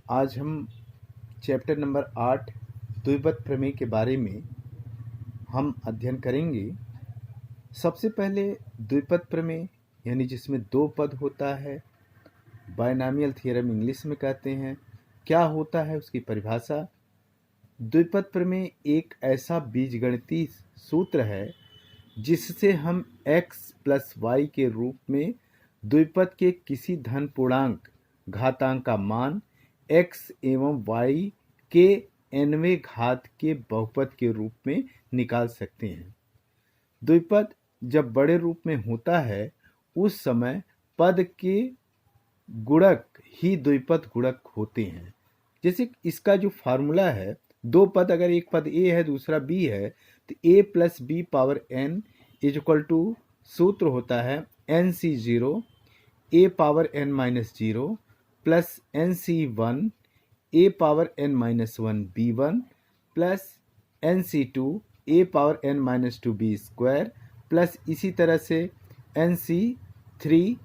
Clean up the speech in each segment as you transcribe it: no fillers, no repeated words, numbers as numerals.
आज हम chapter number 8 द्विपद प्रमेय के बारे में हम अध्ययन करेंगे। सबसे पहले द्विपद प्रमेय यानी जिसमें दो पद होता है, बायनॉमियल थ्योरम इंग्लिश में कहते हैं। क्या होता है उसकी परिभाषा। द्विपद प्रमेय एक ऐसा बीजगणितीय सूत्र है जिससे हम x प्लस वाई के रूप में द्विपद के किसी धन पूर्णांक घातांक का मान x एवं y के nवें घात के बहुपद के रूप में निकाल सकते हैं। द्विपद जब बड़े रूप में होता है उस समय पद के गुणक ही द्विपद गुणक होते हैं। जैसे इसका जो फार्मूला है, दो पद अगर एक पद a है दूसरा b है तो a plus B power n is equal to सूत्र होता है nc0 a power n minus 0 plus nc1 a power n minus 1 b1 plus nc2 a power n minus 2 b square plus इसी तरह से nc3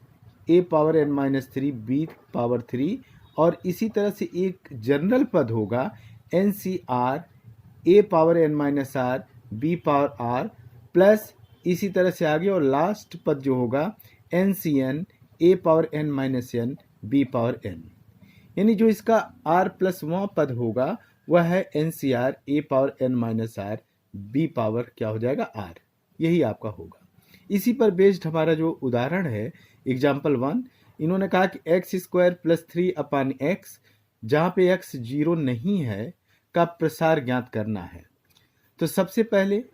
a power n minus 3 b power 3 और इसी तरह से एक जनरल पद होगा ncr a power n minus r b power r plus इसी तरह से आगे और लास्ट पद जो होगा ncn a power n minus n b power n। यानी जो इसका r प्लस वह पद होगा वह है ncr a power n minus r b power क्या हो जाएगा r। यही आपका होगा। इसी पर बेस्ड हमारा जो उदाहरण है एग्जाम्पल 1, इन्होंने कहा कि x square plus 3 upon x जहाँ पे x 0 नहीं है का प्रसार ज्ञात करना है। तो सबसे पहले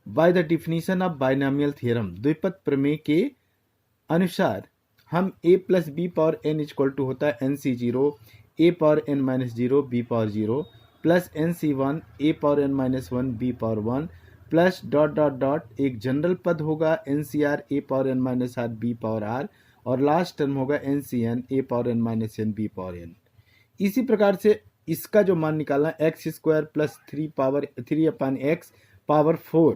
by the definition of binomial theorem द्विपद प्रमेय के अनुसार हम a plus B power n equal to होता है nc0 a power n minus 0 b power 0 plus nc1 a power n minus 1 b power 1 plus dot dot dot एक general पद होगा ncr a power n minus r b power r और last term होगा ncn a power n minus n b power n। इसी प्रकार से इसका जो मान निकालना X square plus 3 upon x power 4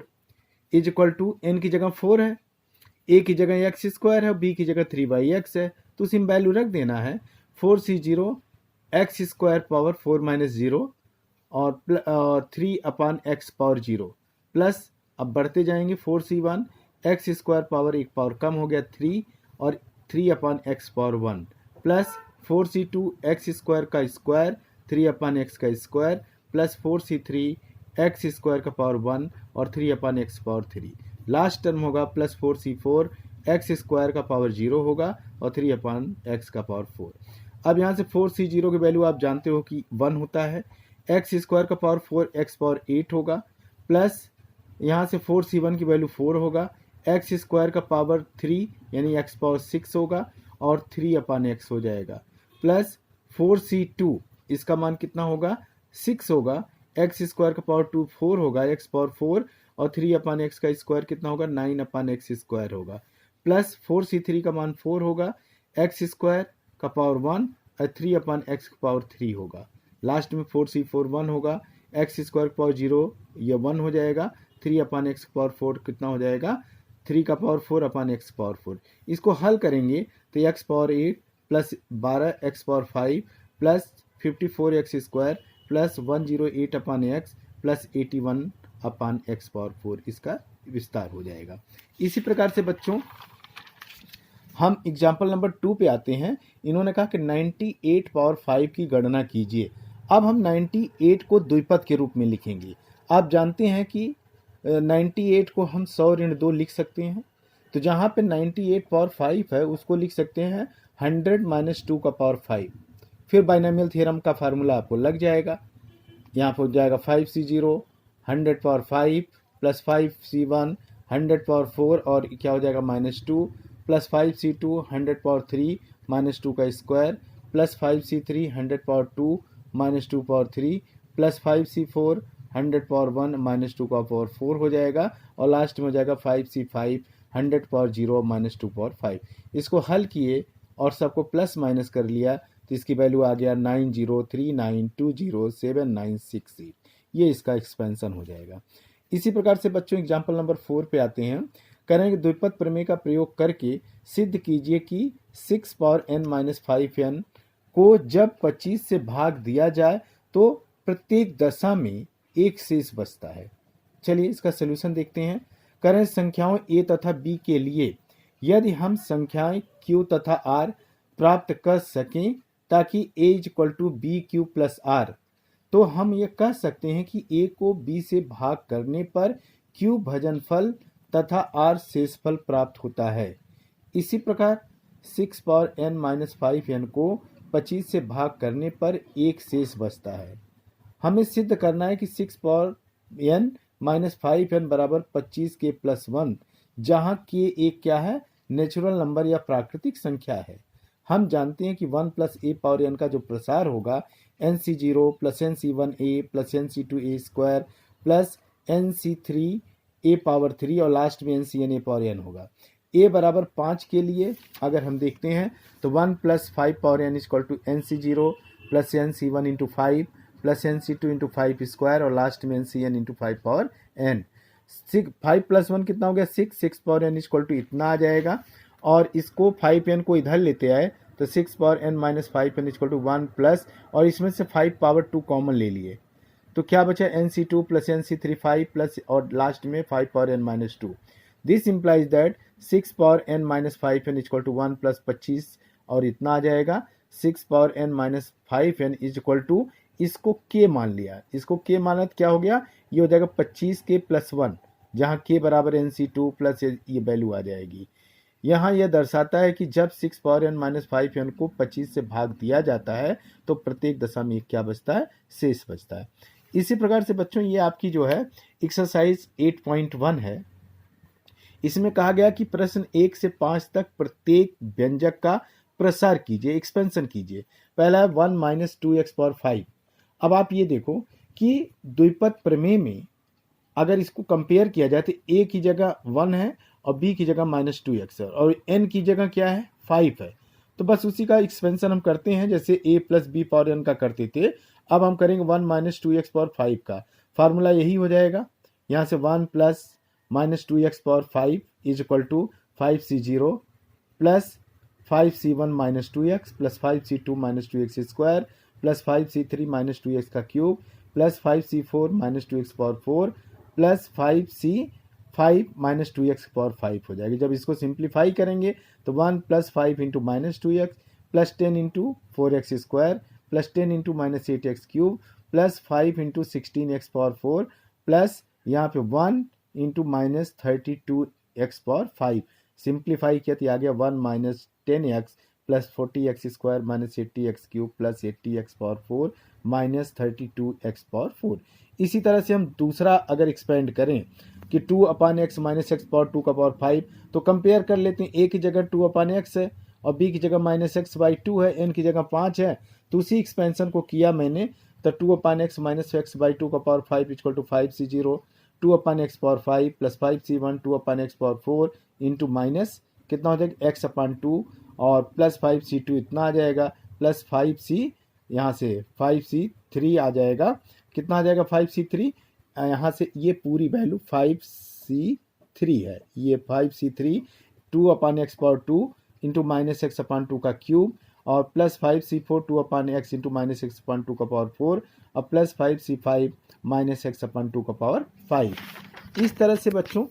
is equal to n की जगह 4 है, a की जगह एक्स स्क्वायर है, b की जगह 3/x है, तो सिम वैल्यू रख देना है 4c0 x square power 4 minus 0 और 3 अपान एक्स पावर 0 प्लस अब बढ़ते जाएंगे 4c1 एक्स स्क्वायर पावर एक पावर कम हो गया 3 और 3 upon x power 1 plus 4c2 x square का स्क्वायर 3 अपान एक्स का square plus 4c3 x square का पावर 1 और 3 upon x power 3। Last term होगा प्लस 4c4 एक्स स्क्वायर का पावर 0 होगा और 3 अपान एक्स का पावर 4। अब यहाँ से 4c0 की वैल्यू आप जानते हो कि 1 होता है, एक्स स्क्वायर का पावर 4 एक्स पावर 8 होगा प्लस यहाँ से 4c1 की वैल्यू 4 होगा, एक्स स्क्वायर का पावर 3 यानी एक्स पावर 6 होगा और 3 अपान एक्स हो जाएगा प्लस 4c2 इसका मान कितना होगा 6 होगा, एक्स स्क्वायर का पावर 2 4 होगा, एक्स पावर 4 और 3 अपान एक्स का स्क्वायर कितना होगा 9 अपान एक्स स्क्वायर होगा प्लस 4c3 का मान 4 होगा, एक्स स्क्वायर का पावर 1 और 3 अपान एक्स का पावर 3 होगा। लास्ट में 4c4 1 होगा, एक्स स्क्वायर का पावर 0 ये 1 हो जाएगा, 3 अपान एक्स का पावर 4 कितना हो जाएगा 3 का पावर 4 अपान एक्स पावर 4। इसको हल करेंगे तो x power 8 plus 12 x power 5 plus 54 x square plus 108 अपान एक्स प्लस 81 अपान एक्स पावर 4 इसका विस्तार हो जाएगा। इसी प्रकार से बच्चों हम एग्जाम्पल नंबर 2 पे आते हैं। इन्होंने कहा कि 98 पावर 5 की गणना कीजिए। अब हम 98 को द्विपद के रूप में लिखेंगे। आप जानते हैं कि 98 को हम 100 ऋण 2 लिख सकते हैं, तो जहाँ पे 98 पावर 5 है उसको लिख सकते हैं 100 माइनस 2 का पावर 5। फिर बायनॉमियल थ्योरम का फार्मूला आपको लग जाएगा। यहाँ पर हो जाएगा 5c0 100 power 5 plus 5c1 100 power 4 और क्या हो जाएगा minus 2 plus 5c2 100 power 3 minus 2 का square plus 5c3 100 power 2 minus 2 power 3 plus 5c4 100 power 1 minus 2 का पावर 4 हो जाएगा और लास्ट में हो जाएगा 5c5 100 पावर 0 माइनस 2 पावर 5। इसको हल किए और सबको प्लस माइनस कर लिया तो इसकी वैल्यू आ गया 9039207968। ये इसका एक्सपेंशन हो जाएगा। इसी प्रकार से बच्चों एग्जाम्पल नंबर 4 पे आते हैं। करेंगे द्विपद प्रमेय का प्रयोग करके सिद्ध कीजिए कि 6 पावर n माइनस 5n को जब 25 से भाग दिया जाए तो प्रत्येक दशा में एक शेष बचता है। चलिए इसका सलूशन देखते हैं। करें संख्याओं a तथा b के लिए यदि हम संख्याएं q तथा r प्राप्त कर सकें ताकि a equal to B Q plus R, तो हम ये कह सकते हैं कि a को b से भाग करने पर q भजनफल तथा r शेषफल प्राप्त होता है। इसी प्रकार 6 पावर n-5n को 25 से भाग करने पर एक शेष बचता है। हमें सिद्ध करना है कि 6 पावर n-5n बराबर 25 के प्लस 1, जहाँ के एक क्या है, नेचुरल नंबर या प्राकृतिक संख्या है। हम जानते हैं कि 1 प्लस ए पावर n का जो प्रसार होगा nc0 plus nc1a plus nc2a square plus nc3a power 3 और लास्ट में ncn a पावर n होगा। a बराबर 5 के लिए अगर हम देखते हैं तो 1 plus 5 power n equal to nc0 plus nc1 into 5 plus nc2 into 5 square और लास्ट में ncn into 5 power n। 5 plus 1 कितना हो गया 6 पावर n इक्वल टू इतना आ जाएगा, और इसको 5n को इधर लेते आए तो 6 power n-5n equal to 1 plus, और इसमें से 5 पावर 2 कॉमन ले लिए तो क्या बचा nc2 प्लस nc3 5 प्लस और लास्ट में 5 power n-2। This implies that 6 power n-5n equal to 1 plus 25 और इतना आ जाएगा। 6 power n-5n is equal to, इसको k मान लिया, इसको k माना तो क्या हो गया, ये हो जाएगा 25 के प्लस 1, जहाँ k बराबर nc2 प्लस ये वैल्यू आ जाएगी। यहाँ यह दर्शाता है कि जब 6 पावर n-5n को 25 से भाग दिया जाता है तो प्रत्येक दशा में क्या बचता है, शेष बचता है। इसी प्रकार से बच्चों ये आपकी जो है एक्सरसाइज 8.1 है। इसमें कहा गया कि प्रश्न 1 से 5 तक प्रत्येक व्यंजक का प्रसार कीजिए, एक्सपेंशन कीजिए। पहला है 1 माइनस 2x पावर 5। अब आप ये देखो कि द्विपद प्रमेय में अगर इसको कंपेयर किया जाए तो a की जगह 1 है और b की जगह -2x है और n की जगह क्या है 5 है। तो बस उसी का एक्सपेंशन हम करते हैं जैसे a plus B power n का करते थे। अब हम करेंगे 1 माइनस 2x पावर 5 का फार्मूला यही हो जाएगा। यहाँ से 1 plus -2x power 5 is equal to 5c0 plus 5c1 minus 2x plus 5c2 minus 2x square plus 5c3 minus 2x का cube plus 5c4 minus 2x power 4 plus 5c5 minus 2x power 5 हो जाएगी। जब इसको simplify करेंगे तो 1 plus 5 into minus 2x plus 10 into 4x square plus 10 into minus 8x cube plus 5 into 16x power 4 plus यहाँ पे 1 into minus 32x power 5। Simplify किया तो आ गया 1 minus 10x plus 40x square minus 80x cube plus 80x power 4 minus 32x power 4। इसी तरह से हम दूसरा अगर एक्सपेंड करें कि 2 upon X minus x power 2 का पावर 5, तो कंपेयर कर लेते हैं। a की जगह 2 अपान एक्स है और b की जगह माइनस एक्स बाई 2 है, n की जगह 5 है। तो उसी एक्सपेंशन को किया मैंने, तो 2 upon X minus x by 2 का power 5 equal to 5c0 2 upon x power 5 plus 5c1 2 upon x power 4 into minus कितना हो जाएगा एक्स अपान 2 और प्लस 5c2 इतना आ जाएगा प्लस 5c यहाँ से 5c3 आ जाएगा। कितना आ जाएगा 5c3 यहाँ से ये पूरी वैल्यू 5c3 है। ये 5c3 2 upon x power 2 into minus x upon 2 का क्यूब और plus 5c4 2 upon x into minus x upon 2 का पावर 4 और plus 5c5 minus x upon 2 का पावर 5। इस तरह से बच्चों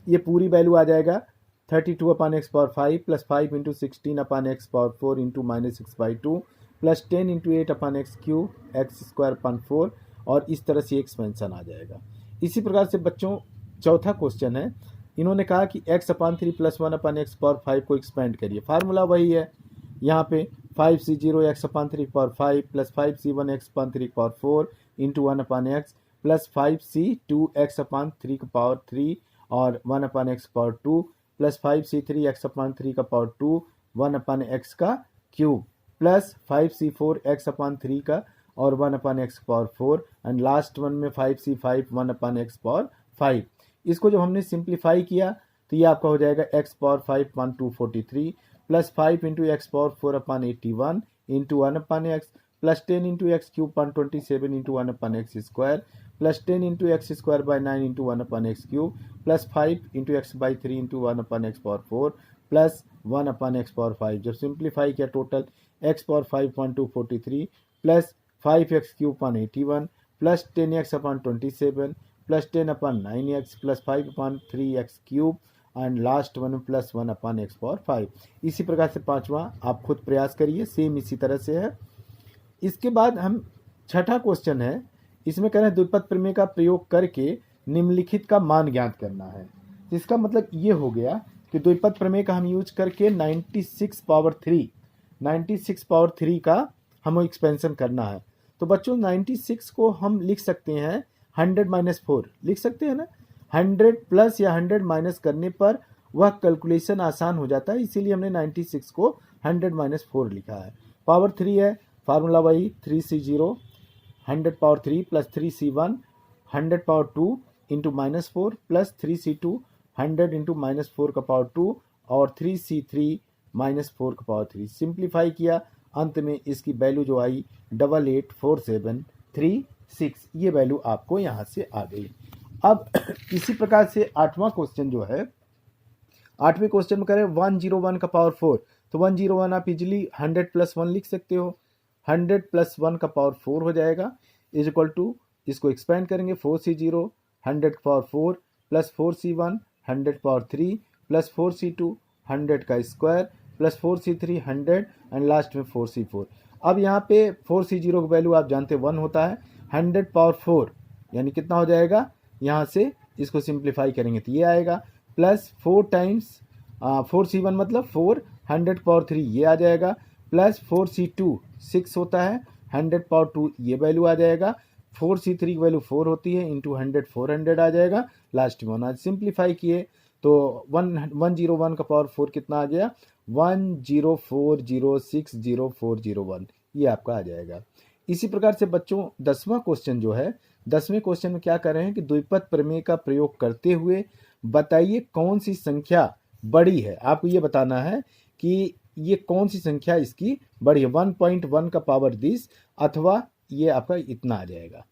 ये पूरी वैल्यू आ जाएगा 32 upon x power 5 plus 5 into 16 upon x power 4 into minus x by 2 plus 10 into 8 upon x cube x square upon 4 और इस तरह से एक्सपेंशन आ जाएगा। इसी प्रकार से बच्चों चौथा क्वेश्चन है, इन्होंने कहा कि x upon 3 plus 1 upon x power 5 को एक्सपेंड करिए। फार्मूला वही है, यहाँ पे 5c0 x upon 3 power 5 plus 5c1 x upon 3 power 4 into 1 upon x plus 5c2 x upon 3 का पावर 3 और 1 upon x power 2 plus 5c3 x upon 3 का power 2 1 upon x का cube plus 5c4 x upon 3 का और 1 upon x power 4 and last one में 5c5 1 upon x power 5। इसको जब हमने सिंप्लीफाई किया तो ये आपका हो जाएगा x power 5 upon 243 plus 5 into x power 4 upon 81 into 1 upon x plus 10 into x cube upon 27 into 1 upon x square plus 10 into x square by 9 into 1 upon x cube plus 5 into x by 3 into 1 upon x power 4 plus 1 upon x power 5। जब simplify किया total x power 5/243 plus 5x³ upon 81 plus 10x upon 27 plus 10 upon 9x plus 5 upon 3x³ and last one plus 1 upon x power 5। इसी प्रकार से पांचवा आप खुद प्रयास करिए, सेम इसी तरह से है। इसके बाद हम छठा क्वेश्चन है, इसमें कह रहे हैं द्विपद प्रमेय का प्रयोग करके निम्नलिखित का मान ज्ञात करना है। इसका मतलब ये हो गया कि द्विपद प्रमेय का हम यूज करके 96 पावर 3 का हमें एक्सपेंशन करना है। तो बच्चों 96 को हम लिख सकते हैं 100-4 लिख सकते हैं ना, 100 प्लस या 100 माइनस करने पर वह कैलकुलेशन आसान हो जाता है, इसीलिए हमने 96 को 100-4 लिखा है। पावर 3 है, फार्मूला वही 3C0 100 power 3 plus 3C1 100 power 2 into -4 plus 3C2 100 into -4 का पावर 2 और 3C3 -4 का पावर 3। सिंप्लीफाई किया, अंत में इसकी वैल्यू जो आई 884736, ये वैल्यू आपको यहाँ से आ गई। अब इसी प्रकार से आठवां क्वेश्चन जो है, आठवें क्वेश्चन में करें 101 का पावर 4, तो 101 आप इजिली 100 प्लस 1 लिख सकते हो, 100 प्लस 1 का पावर 4 हो जाएगा इज इक्वल टू, इसको एक्सपेंड करेंगे 4C0 100 का power 4 plus 4C1 100 power 3 plus 4C2 100 का square plus 4C3 100 and last में 4C4। अब यहाँ पे 4C0 का वैल्यू आप जानते 1 होता है, 100 पावर 4 यानी कितना हो जाएगा, यहाँ से इसको सिंप्लीफाई करेंगे तो ये आएगा प्लस 4 टाइम्स 4C1 मतलब 4 100 पावर 3 ये आ जाएगा प्लस 4C2 6 होता है 100 पावर 2 ये वैल्यू आ जाएगा, 4C3 की वैल्यू 4 होती है इंटू 100 400 आ जाएगा, लास्ट में आज सिंप्लीफाई किए तो 101 का पावर 4 कितना आ गया 104060401, ये आपका आ जाएगा। इसी प्रकार से बच्चों 10वां क्वेश्चन जो है, 10वें क्वेश्चन में क्या कर रहे हैं कि द्विपद प्रमेय का प्रयोग करते हुए बताइए कौन सी संख्या बड़ी है। आपको ये बताना है कि ये कौन सी संख्या इसकी बड़ी है, 1.1 का पावर 10 अथवा ये आपका इतना आ जाएगा।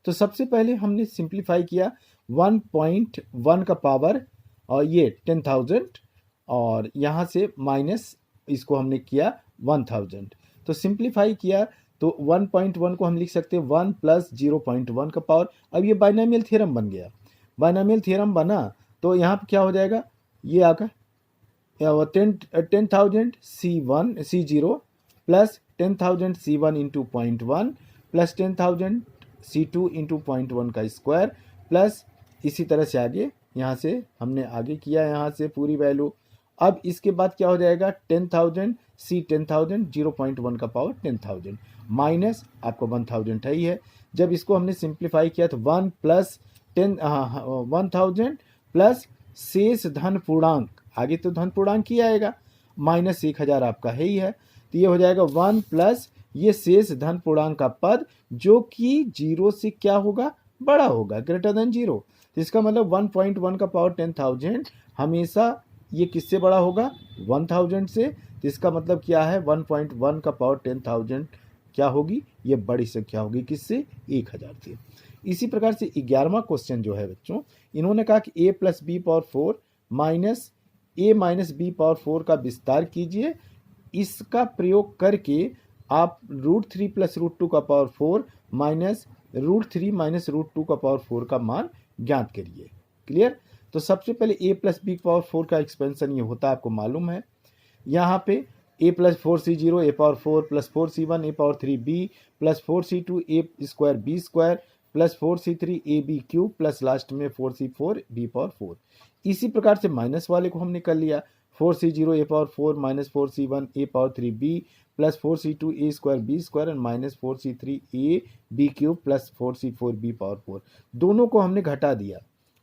तो सबसे पहले हमने सिंप्लीफाई किया 1.1 का पावर और ये 10,000 और यहाँ से माइनस इसको हमने किया 1000, तो सिंप्लीफाई किया तो 1.1 को हम लिख सकते हैं 1 प्लस 0.1 का पावर। अब ये बाइनोमियल थ्योरम बन गया, बाइनोमियल थ्योरम बना तो यहाँ पे क्या हो जाएगा, ये आकर 10,000 C0 plus 10,000 C1 into 0.1 plus 10,000 C2 into 0.1 का स्क्वायर प्लस इसी तरह से आगे, यहाँ से हमने आगे किया यहाँ से पूरी वैल्यू। अब इसके बाद क्या हो जाएगा 10,000 C 10,000 0.1 का पावर 10,000 माइनस आपको 1,000 है ही है। जब इसको हमने सिंप्लीफाई किया तो 1 प्लस 1000 प्लस शेष धन पूर्णांक, आगे तो धन पूर्णांक ही आएगा, माइनस 1000 आपका है ही है, तो ये हो जाएगा 1 प्लस ये शेष धन पूर्णांक का पद जो कि 0 से क्या होगा बड़ा होगा, ग्रेटर देन 0। तो इसका मतलब 1.1 का पावर 10,000 हमेशा ये किससे बड़ा होगा 1000 से, तो इसका मतलब क्या है 1.1 का पावर 10,000 क्या होगी, ये बड़ी संख्या होगी किससे 1000 से। इसी प्रकार से 11वां क्वेश्चन जो है बच्चों, इन्होंने कहा कि a plus B power 4 minus a minus B power 4 का विस्तार कीजिए, इसका प्रयोग करके आप √3 प्लस √2 का पावर 4 माइनस √3 माइनस √2 का पावर 4 का मान ज्ञात करिए। क्लियर। तो सबसे पहले a प्लस बी पावर 4 का एक्सपेंशन ये होता है, आपको मालूम है। यहाँ पे a plus 4C0 a power 4 plus 4C1 a power 3b plus 4C2 a square b square plus 4C3 a b cube plus last में 4C4 b पावर 4। इसी प्रकार से माइनस वाले को हमने कर लिया 4C0 a power 4 minus 4C1 a power 3b plus 4C2 a square b square and minus 4C3 a b cube plus 4C4 b power 4। दोनों को हमने घटा दिया,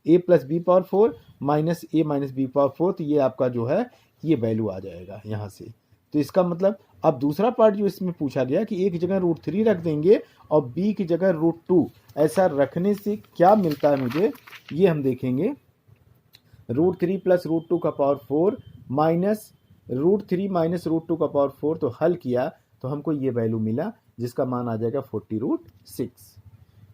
a plus B power 4 minus a minus B power 4, तो ये आपका जो है ये वैल्यू आ जाएगा यहाँ से। तो इसका मतलब अब दूसरा पार्ट जो इसमें पूछा गया कि एक जगह √3 रख देंगे और b की जगह √2, ऐसा रखने से क्या मिलता है मुझे, ये हम देखेंगे। √3 प्लस √2 का पावर 4 माइनस √3 माइनस √2 का पावर 4, तो हल किया तो हमको ये वैल्यू मिला जिसका मान आ जाएगा 40√6।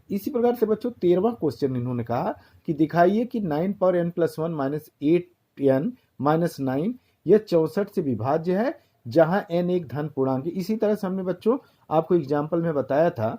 इसी प्रकार से बच्चों 13वां क्वेश्चन इन्होंने कहा कि दिखाइए कि 9 power n plus 1 minus 8n minus 9 यह 64 से विभाज्य है जहां n एक धन पूर्णांक है। इसी तरह से हमने बच्चों आपको एग्जाम्पल में बताया था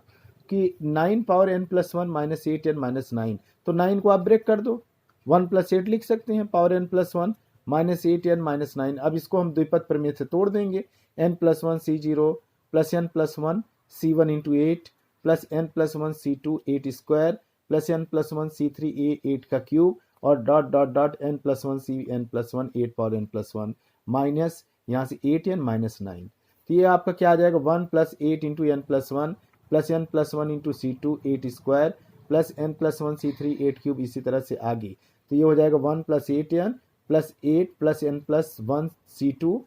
कि 9 power n plus 1 minus 8n minus 9, तो 9 को आप ब्रेक कर दो, 1 प्लस 8 लिख सकते हैं, power n plus 1 minus 8n minus 9। अब इसको हम द्विपद प्रमेय से तोड़ देंगे, n plus 1 c0 plus n plus 1 c1 into 8 plus n plus 1 c2 8 square plus n plus 1 c3 a 8 का क्यूब और dot dot dot n plus 1 c n plus 1 8 power n plus 1 minus यहाँ से 8n minus 9। तो ये आपका क्या आ जाएगा, 1 plus 8 into N plus 1 plus n plus 1 into c2 8 square plus n plus 1 c3 8 cube, इसी तरह से आगे। तो ये हो जाएगा 1 plus 8n plus 8 plus n plus 1 c2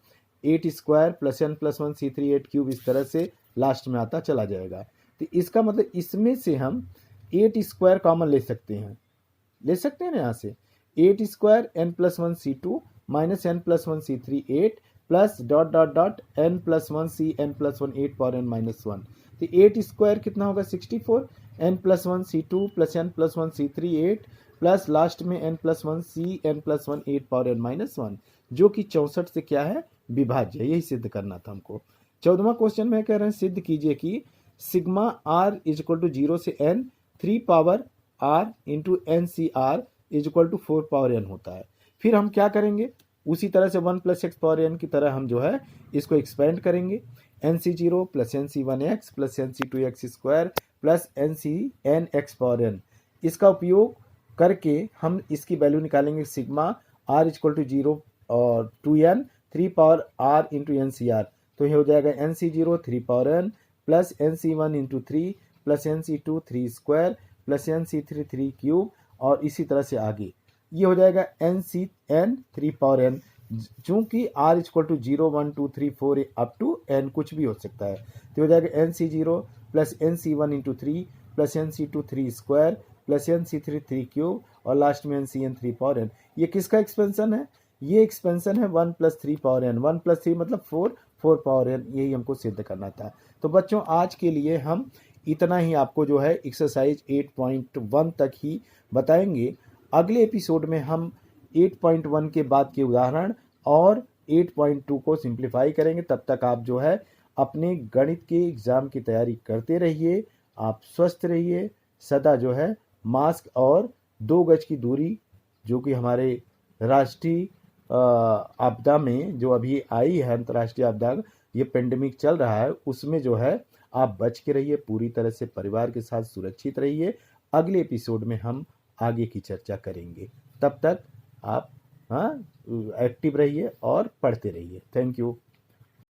8 square plus n plus 1 c3 8 cube, इस तरह से लास्ट में आता चला जाएगा। तो इसका मतलब इसमें से हम 8 स्क्वायर कॉमन ले सकते हैं, ना यहाँ से 8 square n plus 1 c2 minus n plus 1 c3 8 plus dot dot dot n plus 1 c n plus 1 8 power n minus 1। तो 8 स्क्वायर कितना होगा 64, n plus 1 c2 plus n plus 1 c3 8 plus last में n plus 1 c n plus 1 8 power n minus 1, जो कि 64 से क्या है, विभाज्य है। यही सिद्ध करना था हमको। 14वां क्वेश्चन में कह रहे हैं सिद्ध कीजिए कि sigma r is equal to 0 से n 3 power r into N C R is equal to 4 power n होता है। फिर हम क्या करेंगे, उसी तरह से 1 प्लस एक्स पावर n की तरह हम जो है इसको एक्सपेंड करेंगे, एन सी zero plus N C one X plus N C two X square plus N C N X power n। इसका उपयोग करके हम इसकी वैल्यू निकालेंगे, सिग्मा r इक्वल टू 0 और 2n 3 power r into N C r. तो ये हो जाएगा एन सी zero 3 power n plus N C one into 3 plus N C two 3 square plus N c three 3 cube और इसी तरह से आगे। ये हो जाएगा एन सी एन 3 पावर n, चूंकि r equal to 0 1 2 3 4 up to n कुछ भी हो सकता है। तो हो जाएगा एन सी zero plus N C one into 3 plus N C two 3 square plus N c three 3 cube और लास्ट में एन सी एन 3 पावर n। ये किसका एक्सपेंशन है, ये एक्सपेंशन है 1 प्लस 3 पावर n, 1 प्लस 3 मतलब 4 पावर n, यही हमको सिद्ध करना था। तो बच्चों आज के लिए हम इतना ही आपको जो है एक्सरसाइज 8.1 तक ही बताएंगे। अगले एपिसोड में हम 8.1 के बाद के उदाहरण और 8.2 को सिंप्लीफाई करेंगे। तब तक आप जो है अपने गणित के एग्ज़ाम की तैयारी करते रहिए। आप स्वस्थ रहिए, सदा जो है मास्क और 2 गज की दूरी, जो कि हमारे राष्ट्रीय आपदा में जो अभी आई है, अंतर्राष्ट्रीय आपदा, ये पेंडेमिक चल रहा है, उसमें जो है आप बच के रहिए, पूरी तरह से परिवार के साथ सुरक्षित रहिए। अगले एपिसोड में हम आगे की चर्चा करेंगे। तब तक आप एक्टिव रहिए और पढ़ते रहिए। Thank you.